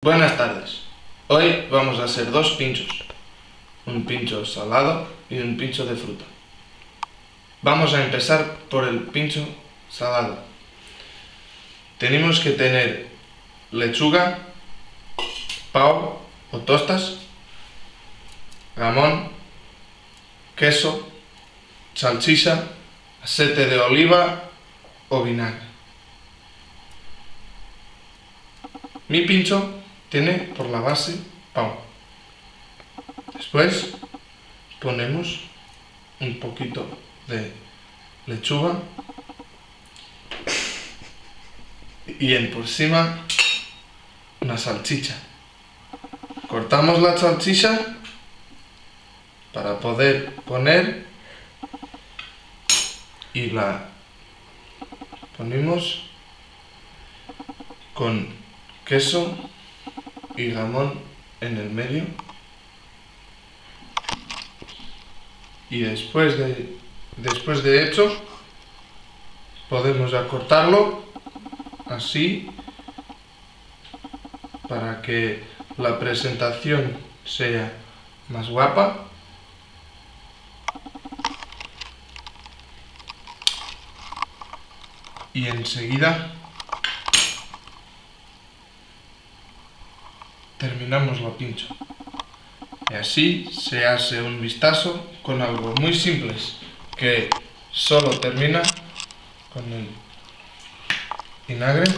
Buenas tardes. Hoy vamos a hacer dos pinchos. Un pincho salado y un pincho de fruta. Vamos a empezar por el pincho salado. Tenemos que tener lechuga, pavo o tostas, jamón, queso, salchicha, aceite de oliva o vinagre. Mi pincho tiene por la base pavo. Después ponemos un poquito de lechuga y por encima una salchicha. Cortamos la salchicha para poder poner y la ponemos con queso y jamón en el medio, y después de hecho podemos acortarlo así para que la presentación sea más guapa. Y enseguida terminamos la pincho. Y así se hace un vistazo con algo muy simple que solo termina con el vinagre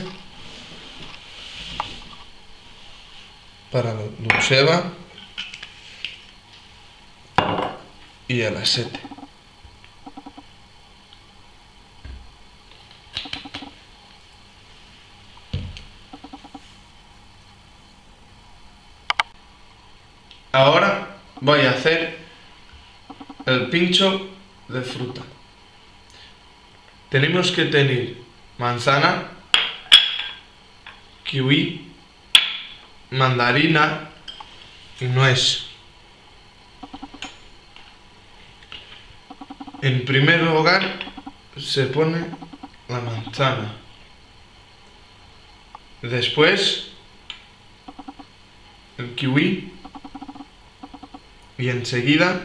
para la dulceva y el aceite. Ahora voy a hacer el pincho de fruta. Tenemos que tener manzana, kiwi, mandarina y nuez. En primer lugar se pone la manzana. Después el kiwi. Y enseguida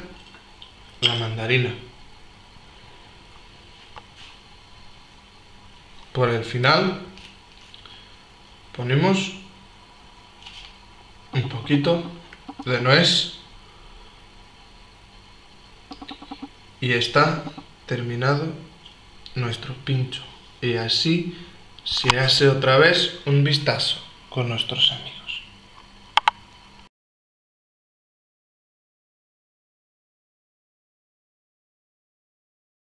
la mandarina. Por el final ponemos un poquito de nuez y está terminado nuestro pincho. Y así se hace otra vez un vistazo con nuestros amigos.